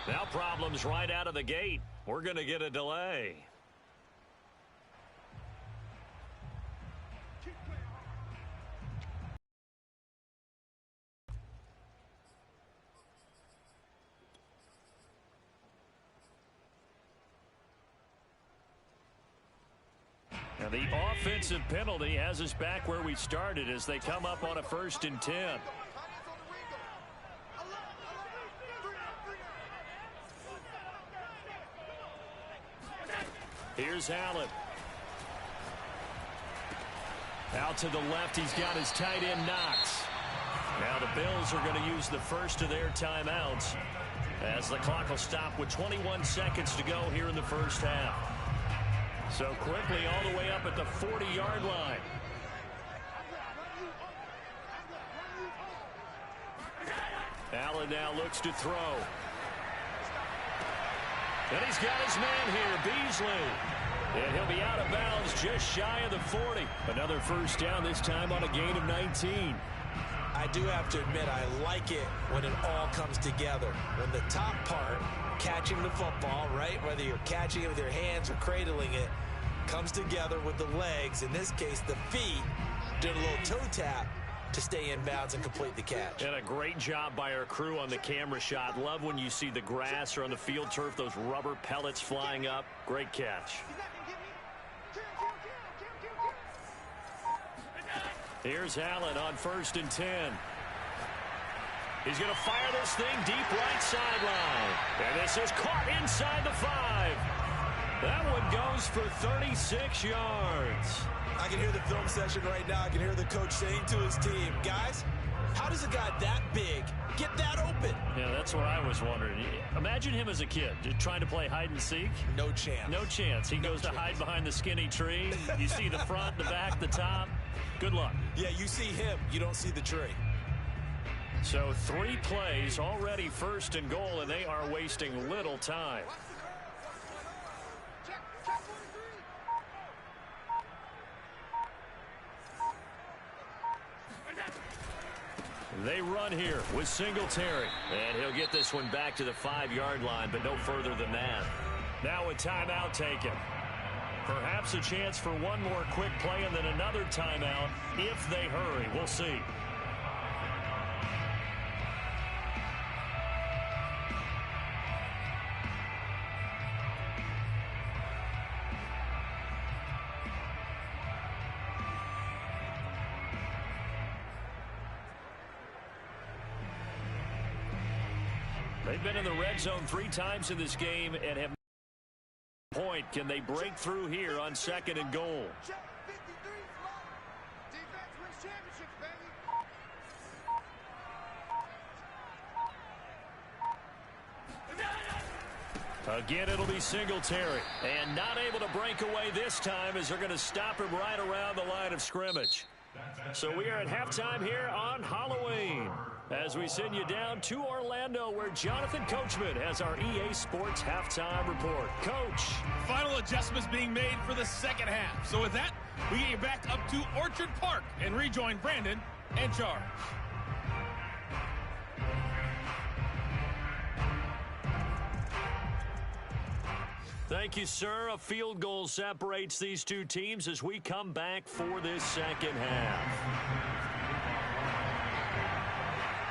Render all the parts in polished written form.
Now problems right out of the gate. We're going to get a delay. Now the offensive penalty has us back where we started as they come up on a 1st and 10. Here's Allen. Out to the left, he's got his tight end Knox. Now the Bills are going to use the first of their timeouts as the clock will stop with 21 seconds to go here in the first half. So quickly all the way up at the 40-yard line. Allen now looks to throw. And he's got his man here, Beasley. And he'll be out of bounds just shy of the 40. Another first down, this time on a gain of 19. I do have to admit, I like it when it all comes together. When the top part, catching the football, right, whether you're catching it with your hands or cradling it, comes together with the legs, in this case the feet, doing a little toe tap to stay in bounds and complete the catch. And a great job by our crew on the camera shot. Love when you see the grass or on the field turf, those rubber pellets flying up. Great catch. Here's Allen on 1st and 10. He's going to fire this thing deep right sideline. And this is caught inside the 5. That one goes for 36 yards. I can hear the film session right now. I can hear the coach saying to his team, guys, how does a guy that big get that open? Yeah, that's what I was wondering. Imagine him as a kid trying to play hide and seek. No chance. No chance. He goes to hide behind the skinny tree. You see the front, the back, the top. Good luck. Yeah, you see him. You don't see the tree. So 3 plays already 1st and goal, and they are wasting little time. They run here with Singletary. And he'll get this one back to the 5-yard line, but no further than that. Now a timeout taken. Perhaps a chance for one more quick play and then another timeout if they hurry. We'll see. They've been in the red zone 3 times in this game and have point. Can they break through here on 2nd and goal? Again, it'll be Singletary. And not able to break away this time as they're going to stop him right around the line of scrimmage. So we are at halftime here on Halloween as we send you down to Orlando where Jonathan Coachman has our EA Sports halftime report. Coach. Final adjustments being made for the second half. So with that, we get you back up to Orchard Park and rejoin Brandon and Charles. Thank you, sir. A field goal separates these two teams as we come back for this second half.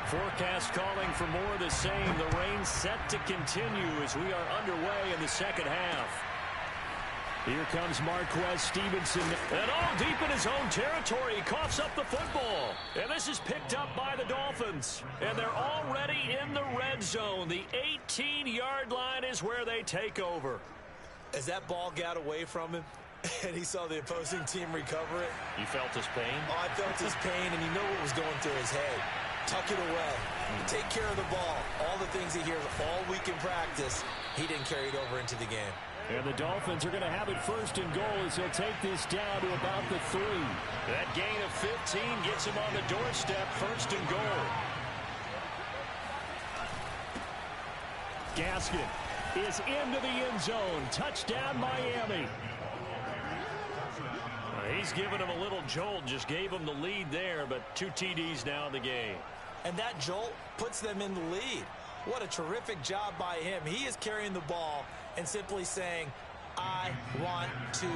Forecast calling for more of the same. The rain set to continue as we are underway in the second half. Here comes Marquez Stevenson. And all deep in his own territory. He coughs up the football. And this is picked up by the Dolphins. And they're already in the red zone. The 18-yard line is where they take over. As that ball got away from him and he saw the opposing team recover it. You felt his pain? Oh, I felt his pain, and you know what was going through his head. Tuck it away. Take care of the ball. All the things he hears all week in practice, he didn't carry it over into the game. And the Dolphins are going to have it 1st and goal as he'll take this down to about the 3. That gain of 15 gets him on the doorstep, 1st and goal. Gaskin is into the end zone. Touchdown, Miami. He's given him a little jolt, just gave him the lead there, but 2 TDs now in the game. And that jolt puts them in the lead. What a terrific job by him. He is carrying the ball and simply saying, I want to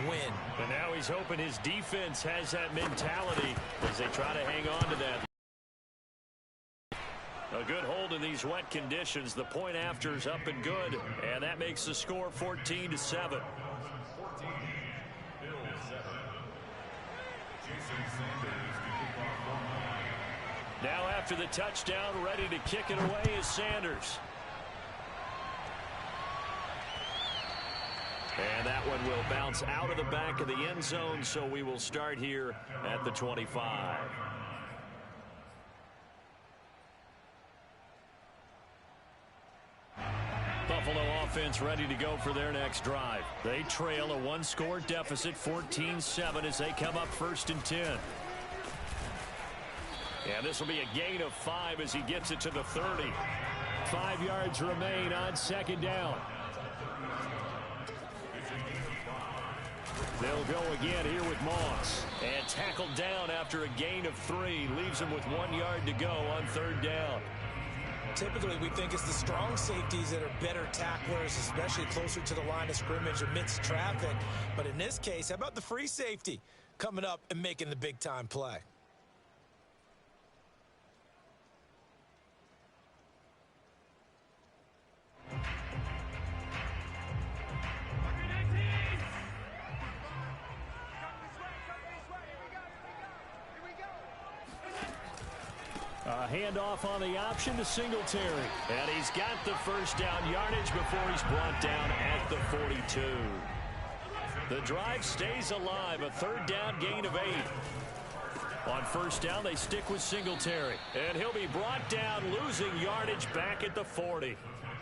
win. And now he's hoping his defense has that mentality as they try to hang on to that. A good hold in these wet conditions. The point after is up and good, and that makes the score 14-7. Now after the touchdown, ready to kick it away is Sanders. And that one will bounce out of the back of the end zone, so we will start here at the 25. Buffalo offense ready to go for their next drive. They trail a one-score deficit, 14-7, as they come up 1st and 10. And this will be a gain of 5 as he gets it to the 30. 5 yards remain on 2nd down. They'll go again here with Moss. And tackled down after a gain of 3. Leaves him with 1 yard to go on 3rd down. Typically, we think it's the strong safeties that are better tacklers, especially closer to the line of scrimmage amidst traffic. But in this case, how about the free safety coming up and making the big-time play? Handoff on the option to Singletary. And he's got the 1st down yardage before he's brought down at the 42. The drive stays alive. A 3rd down gain of 8. On 1st down, they stick with Singletary. And he'll be brought down, losing yardage back at the 40.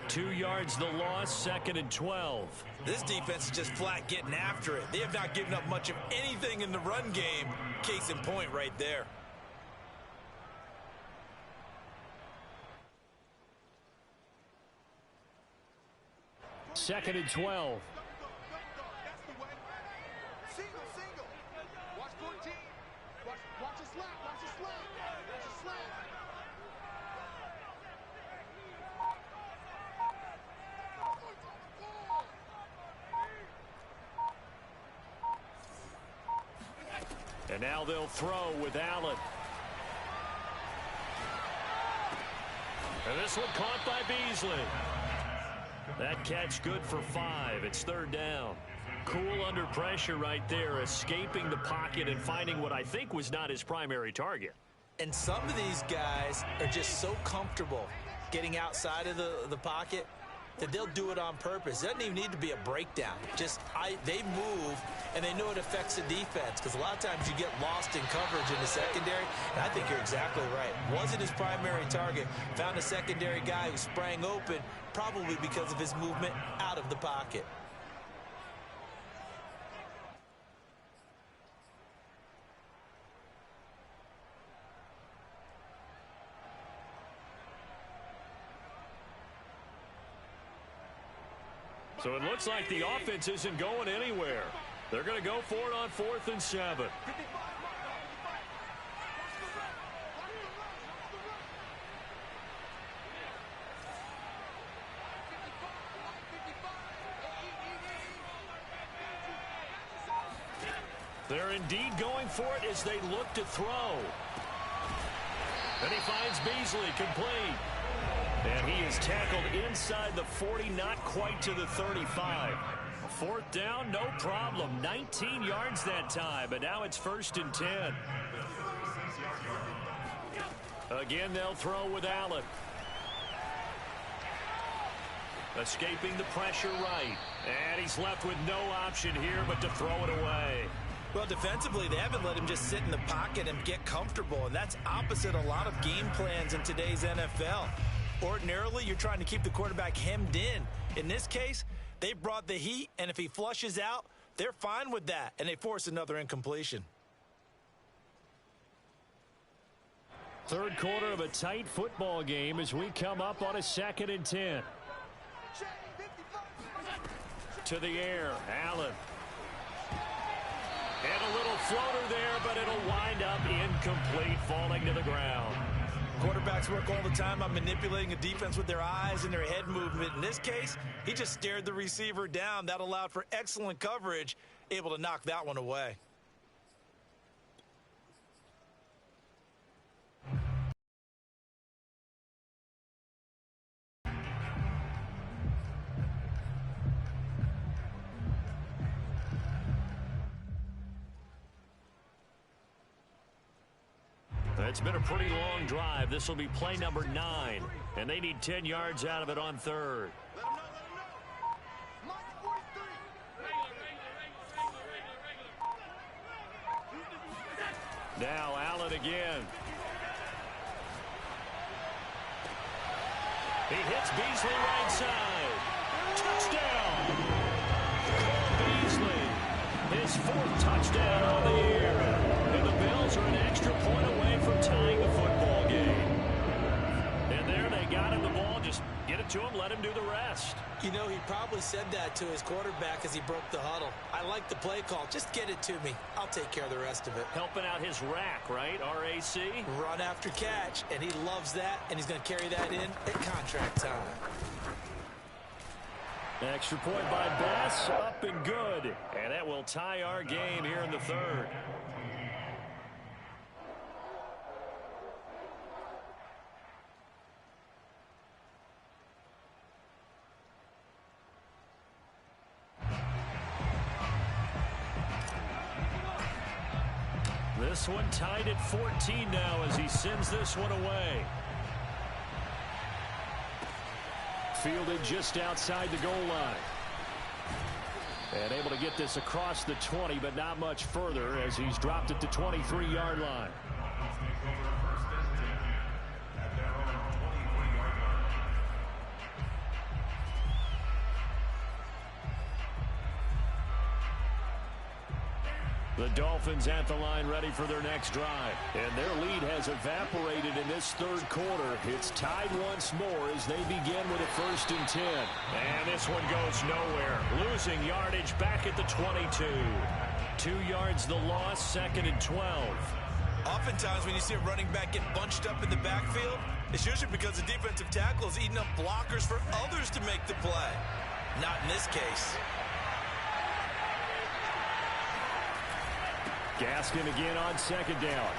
2 yards the loss, 2nd and 12. This defense is just flat getting after it. They have not given up much of anything in the run game. Case in point right there. 2nd and 12. Watch 14. Watch a slant. Watch a slant. Watch a slant. And now they'll throw with Allen. And this one caught by Beasley. That catch good for 5. It's 3rd down. Cool under pressure right there, escaping the pocket and finding what I think was not his primary target. And some of these guys are just so comfortable getting outside of the pocket that they'll do it on purpose. It doesn't even need to be a breakdown. They move, and they know it affects the defense, because a lot of times you get lost in coverage in the secondary, and I think you're exactly right. Wasn't his primary target. Found a secondary guy who sprang open, probably because of his movement out of the pocket. So it looks like the offense isn't going anywhere. They're going to go for it on 4th and 7. They're indeed going for it as they look to throw. And he finds Beasley complete. And he is tackled inside the 40, not quite to the 35. 4th down, no problem. 19 yards that time, but now it's 1st and 10. Again, they'll throw with Allen. Escaping the pressure right. And he's left with no option here but to throw it away. Well, defensively, they haven't let him just sit in the pocket and get comfortable, and that's opposite a lot of game plans in today's NFL. Ordinarily, you're trying to keep the quarterback hemmed in. In this case, they brought the heat, and if he flushes out, they're fine with that, and they force another incompletion. 3rd quarter of a tight football game as we come up on a 2nd and 10. To the air, Allen. And a little floater there, but it'll wind up incomplete, falling to the ground. Quarterbacks work all the time on manipulating a defense with their eyes and their head movement. In this case, he just stared the receiver down. That allowed for excellent coverage, able to knock that one away. It's been a pretty long drive. This will be play number 9, and they need 10 yards out of it on third. Now Allen again. He hits Beasley right side. Touchdown! Cole Beasley, his 4th touchdown on the year. And the Bills are an extra point away from tying the football game. And there they got him the ball. Just get it to him, let him do the rest. You know, he probably said that to his quarterback as he broke the huddle. I like the play call. Just get it to me. I'll take care of the rest of it. Helping out his rack, right? RAC? Run after catch, and he loves that, and he's going to carry that in at contract time. Extra point by Bass, up and good. And that will tie our game here in the third. This one tied at 14 now as he sends this one away. Fielded just outside the goal line. And able to get this across the 20, but not much further as he's dropped it to 23-yard line. The Dolphins at the line ready for their next drive. And their lead has evaporated in this third quarter. It's tied once more as they begin with a 1st and 10. And this one goes nowhere. Losing yardage back at the 22. 2 yards the loss, 2nd and 12. Oftentimes when you see a running back get bunched up in the backfield, it's usually because the defensive tackle is eating up blockers for others to make the play. Not in this case. Gaskin again on 2nd down.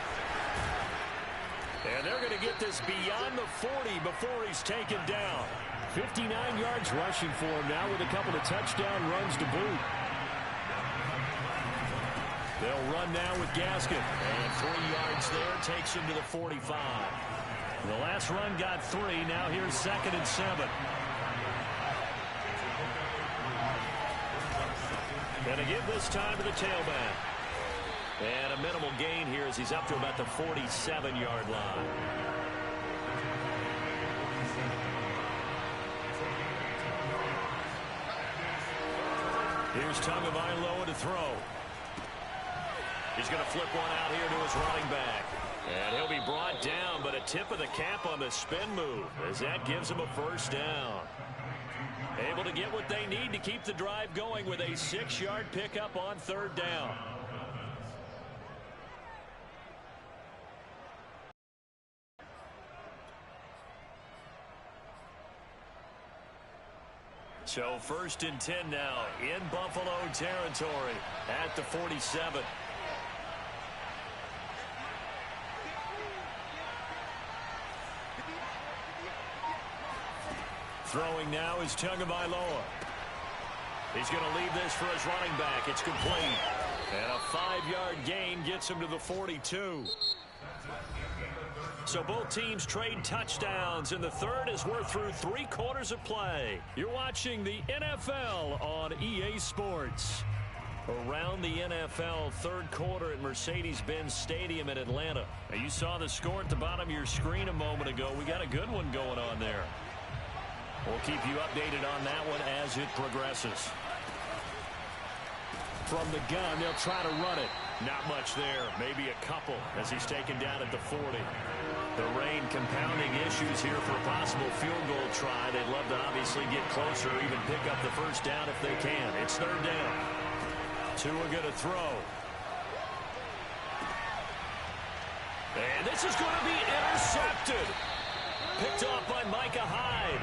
And they're going to get this beyond the 40 before he's taken down. 59 yards rushing for him now with a couple of touchdown runs to boot. They'll run now with Gaskin. And 3 yards there takes him to the 45. The last run got 3. Now here's 2nd and 7. And again this time to the tailback. And a minimal gain here as he's up to about the 47-yard line. Here's Tagovailoa to throw. He's going to flip one out here to his running back. And he'll be brought down, but a tip of the cap on the spin move as that gives him a 1st down. Able to get what they need to keep the drive going with a 6-yard pickup on 3rd down. So 1st and 10 now in Buffalo territory at the 47. Throwing now is Tagovailoa. He's going to leave this for his running back. It's complete. And a 5-yard gain gets him to the 42. So both teams trade touchdowns in the third as we're through 3 quarters of play. You're watching the NFL on EA Sports. Around the NFL third quarter at Mercedes-Benz Stadium in Atlanta. Now you saw the score at the bottom of your screen a moment ago. We got a good one going on there. We'll keep you updated on that one as it progresses. From the gun, they'll try to run it. Not much there. Maybe a couple as he's taken down at the 40. The rain compounding issues here for a possible field goal try. They'd love to obviously get closer, even pick up the 1st down if they can. It's 3rd down. Tua going to throw. And this is going to be intercepted. Picked off by Micah Hyde.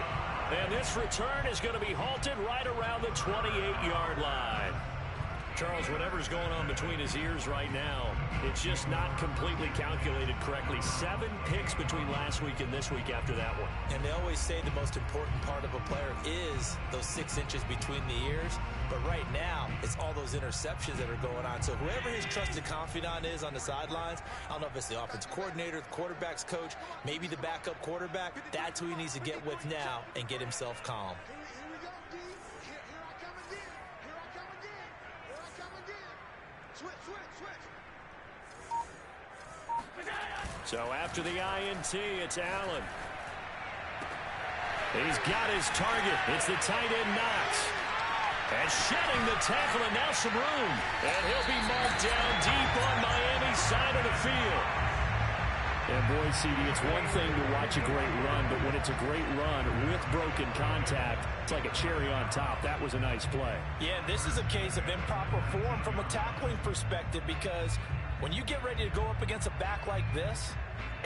And this return is going to be halted right around the 28-yard line. Charles, whatever's going on between his ears right now, it's just not completely calculated correctly. 7 picks between last week and this week after that one. And they always say the most important part of a player is those 6 inches between the ears. But right now, it's all those interceptions that are going on. So whoever his trusted confidant is on the sidelines, I don't know if it's the offense coordinator, the quarterback's coach, maybe the backup quarterback, that's who he needs to get with now and get himself calm. Here we go, D. Here I come again. Here I come again. Here I come again. Switch, switch, switch. So after the INT, it's Allen. He's got his target. It's the tight end Knox. And shedding the tackle, and now some room. And he'll be marked down deep on Miami's side of the field. And boy, CD, it's one thing to watch a great run, but when it's a great run with broken contact, it's like a cherry on top. That was a nice play. Yeah, this is a case of improper form from a tackling perspective, because when you get ready to go up against a back like this,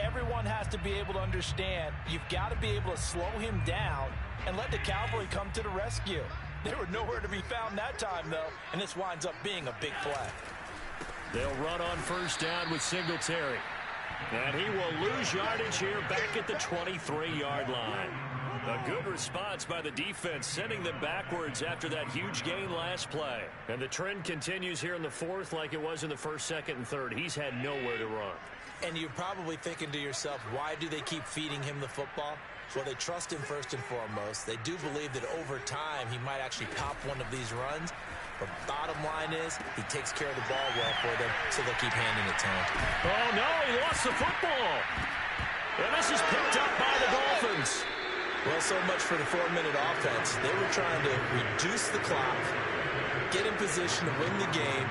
everyone has to be able to understand you've got to be able to slow him down and let the cavalry come to the rescue. They were nowhere to be found that time, though, and this winds up being a big play. They'll run on first down with Singletary. And he will lose yardage here back at the 23-yard line. A good response by the defense, sending them backwards after that huge gain last play. And the trend continues here in the fourth like it was in the first, second, and third. He's had nowhere to run. And you're probably thinking to yourself, why do they keep feeding him the football? Well, they trust him first and foremost. They do believe that over time he might actually pop one of these runs. But bottom line is he takes care of the ball well for them, so they'll keep handing it to him. Oh, no, he lost the football. And this is picked up by the Dolphins. Well, so much for the 4-minute offense. They were trying to reduce the clock, get in position to win the game,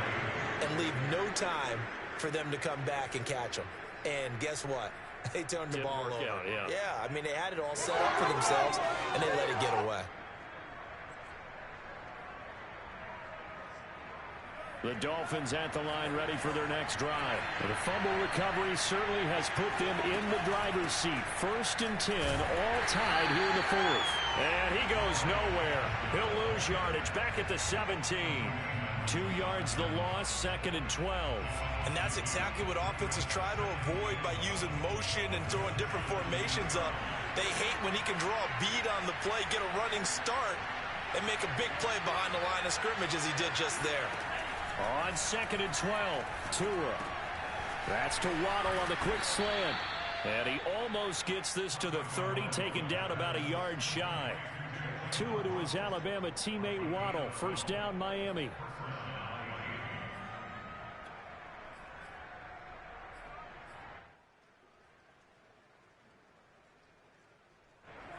and leave no time for them to come back and catch them. And guess what? They turned the ball over. Yeah, I mean, they had it all set up for themselves, and they let it get away. The Dolphins at the line ready for their next drive. The fumble recovery certainly has put them in the driver's seat. 1st and 10, all tied here in the fourth. And he goes nowhere. He'll lose yardage back at the 17. 2 yards the loss, 2nd and 12. And that's exactly what offenses try to avoid by using motion and throwing different formations up. They hate when he can draw a bead on the play, get a running start, and make a big play behind the line of scrimmage as he did just there. On 2nd and 12, Tua. That's to Waddle on the quick slant. And he almost gets this to the 30, taken down about a yard shy. Tua to his Alabama teammate Waddle. First down, Miami.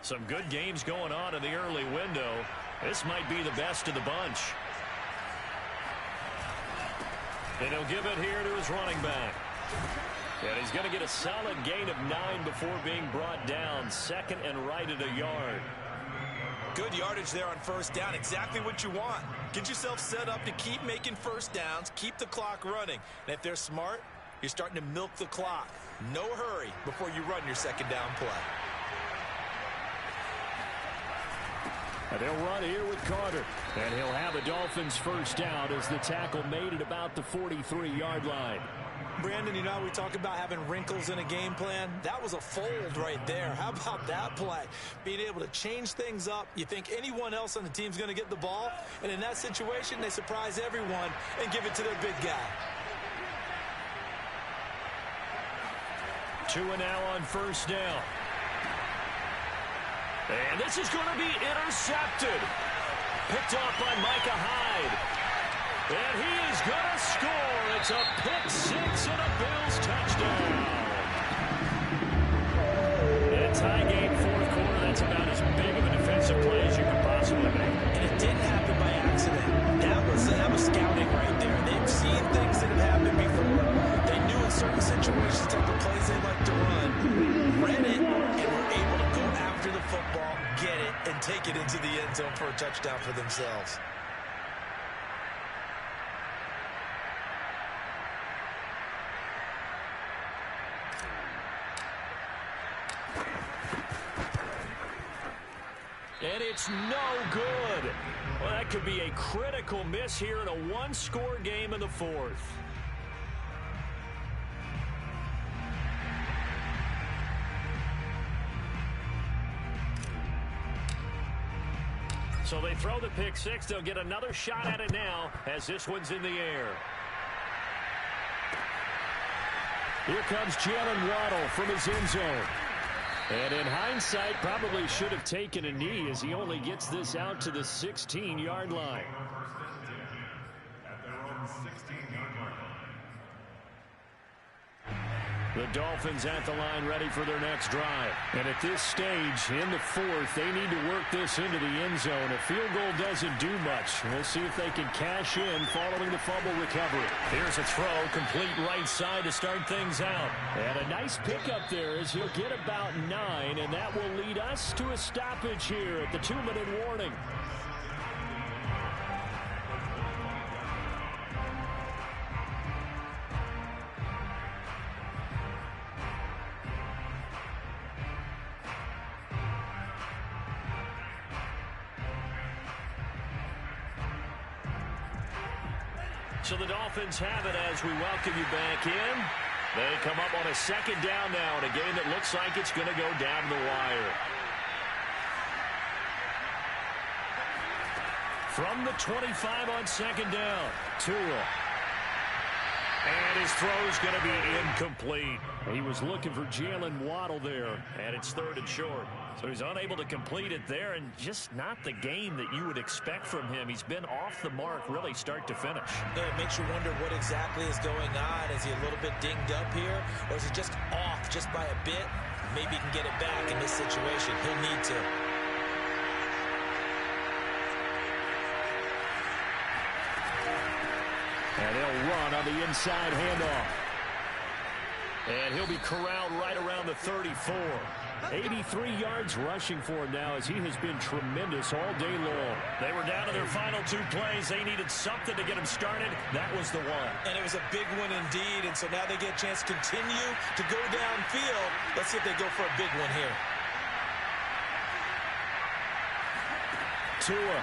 Some good games going on in the early window. This might be the best of the bunch. And he'll give it here to his running back. And he's going to get a solid gain of 9 before being brought down. 2nd and right at a yard. Good yardage there on first down. Exactly what you want. Get yourself set up to keep making first downs. Keep the clock running. And if they're smart, you're starting to milk the clock. No hurry before you run your second down play. And they'll run here with Carter. And he'll have a Dolphins first down as the tackle made at about the 43-yard line. Brandon, you know, we talk about having wrinkles in a game plan. That was a fold right there. How about that play? Being able to change things up. You think anyone else on the team's going to get the ball, and in that situation, they surprise everyone and give it to their big guy. Tua now on first down. And this is going to be intercepted. Picked off by Micah Hyde. And he is going to score. It's a pick six and a Bills touchdown. And tie game fourth quarter. That's about as big of a defensive play as you could possibly make. And it didn't happen by accident. That was scouting right there. They've seen things that have happened before. They knew in certain situations type of plays they like to run. Read it and were able to go after the football, get it, and take it into the end zone for a touchdown for themselves. And it's no good. Well, that could be a critical miss here in a one-score game in the fourth. So they throw the pick six. They'll get another shot at it now as this one's in the air. Here comes Jalen Waddle from his end zone. And in hindsight, probably should have taken a knee as he only gets this out to the 16-yard line. The Dolphins at the line ready for their next drive. And at this stage, in the fourth, they need to work this into the end zone. A field goal doesn't do much. We'll see if they can cash in following the fumble recovery. Here's a throw, complete right side to start things out. And a nice pickup there as he'll get about 9, and that will lead us to a stoppage here at the 2-minute warning. So the Dolphins have it as we welcome you back in. They come up on a second down now in a game that looks like it's going to go down the wire. From the 25 on second down, Tua. And his throw's going to be incomplete. He was looking for Jalen Waddle there, and it's third and short. So he's unable to complete it there, and just not the game that you would expect from him. He's been off the mark really start to finish. Yeah, it makes you wonder what exactly is going on. Is he a little bit dinged up here, or is he just off just by a bit? Maybe he can get it back in this situation. He'll need to. And they'll run on the inside handoff. And he'll be corralled right around the 34. 83 yards rushing for him now as he has been tremendous all day long. They were down to their final 2 plays. They needed something to get them started. That was the one. And it was a big one indeed, and so now they get a chance to continue to go downfield. Let's see if they go for a big one here. Tua.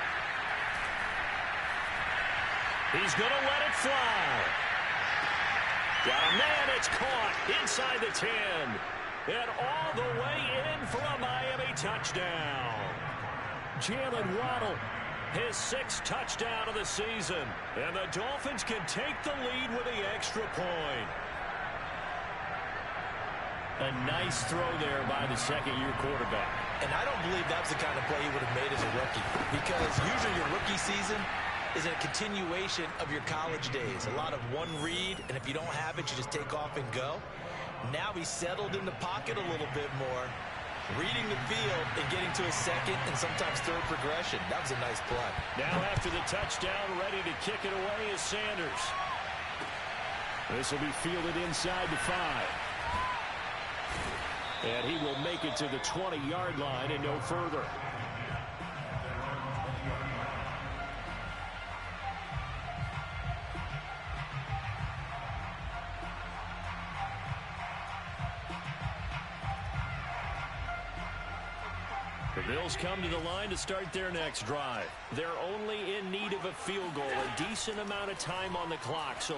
He's going to let it fly. Got a man, it's caught inside the 10. And all the way in for a Miami touchdown. Jalen Waddle, his 6th touchdown of the season. And the Dolphins can take the lead with the extra point. A nice throw there by the second-year quarterback. And I don't believe that was the kind of play he would have made as a rookie. Because usually your rookie season is a continuation of your college days. A lot of one read, and if you don't have it, you just take off and go. Now he's settled in the pocket a little bit more, reading the field and getting to a second and sometimes third progression. That was a nice play. Now after the touchdown, ready to kick it away is Sanders. This will be fielded inside the 5. And he will make it to the 20-yard line and no further. The Bills come to the line to start their next drive. They're only in need of a field goal, a decent amount of time on the clock. So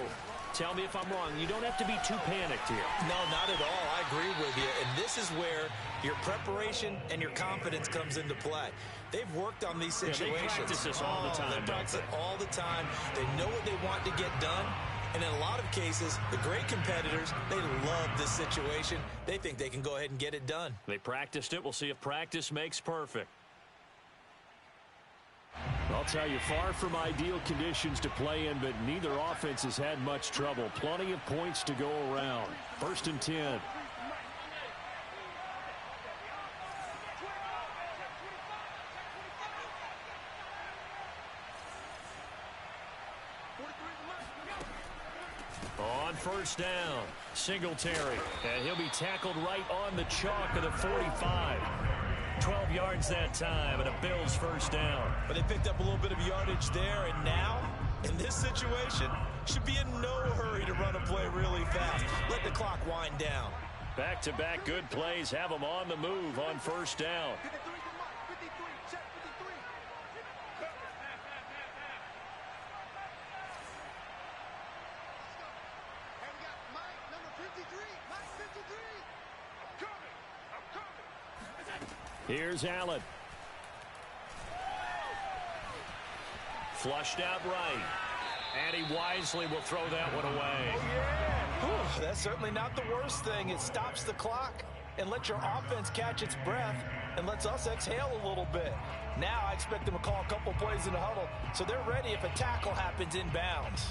tell me if I'm wrong. You don't have to be too panicked here. No, not at all. I agree with you. And this is where your preparation and your confidence comes into play. They've worked on these situations. Yeah, they practice this all the time. They practice it all the time. They know what they want to get done. And in a lot of cases, the great competitors, they love this situation. They think they can go ahead and get it done. They practiced it. We'll see if practice makes perfect. I'll tell you, far from ideal conditions to play in, but neither offense has had much trouble. Plenty of points to go around. 1st and 10. On 1st down, Singletary, and he'll be tackled right on the chalk of the 45. 12 yards that time, and a Bills 1st down. But they picked up a little bit of yardage there, and now, in this situation, should be in no hurry to run a play really fast. Let the clock wind down. Back-to-back good plays have them on the move on 1st down. Here's Allen. Flushed out right. And he wisely will throw that one away. Oh, yeah. Whew, that's certainly not the worst thing. It stops the clock and lets your offense catch its breath and lets us exhale a little bit. Now I expect them to call a couple plays in the huddle so they're ready if a tackle happens inbounds.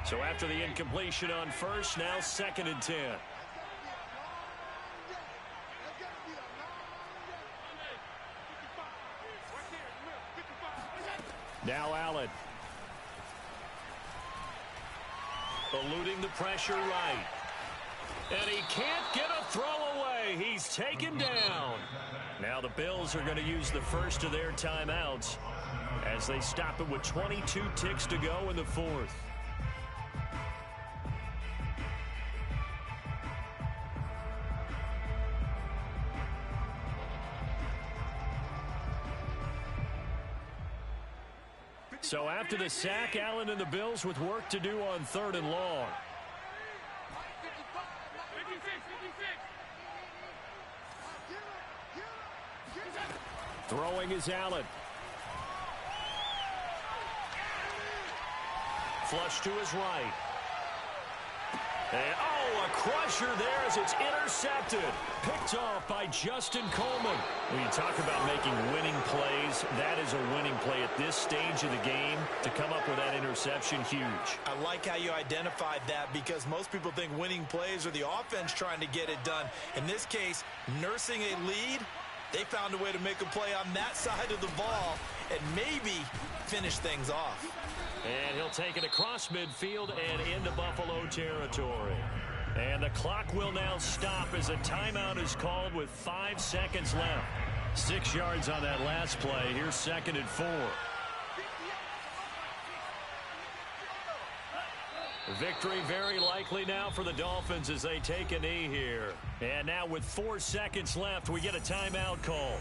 So after the incompletion on first, now 2nd and 10. Now Allen. Eluding the pressure right. And he can't get a throw away. He's taken down. Now the Bills are going to use the first of their timeouts as they stop it with 22 ticks to go in the 4th. So after the sack, Allen and the Bills with work to do on 3rd and long. Throwing is Allen. Flush to his right. And, oh, a crusher there as it's intercepted. Picked off by Justin Coleman. When you talk about making winning plays, that is a winning play at this stage of the game. To come up with that interception, huge. I like how you identified that because most people think winning plays are the offense trying to get it done. In this case, nursing a lead, they found a way to make a play on that side of the ball and maybe finish things off. And he'll take it across midfield and into Buffalo territory. And the clock will now stop as a timeout is called with 5 seconds left. 6 yards on that last play. Here's 2nd and 4. Victory very likely now for the Dolphins as they take a knee here. And now with 4 seconds left, we get a timeout call.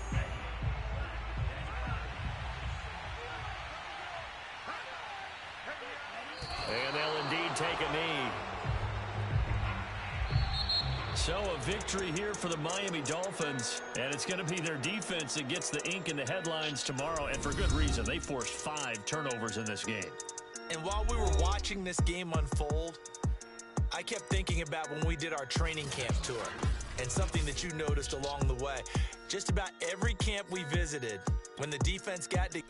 And they'll indeed take a knee. So a victory here for the Miami Dolphins. And it's going to be their defense that gets the ink in the headlines tomorrow. And for good reason. They forced 5 turnovers in this game. And while we were watching this game unfold, I kept thinking about when we did our training camp tour. And something that you noticed along the way. Just about every camp we visited, when the defense got to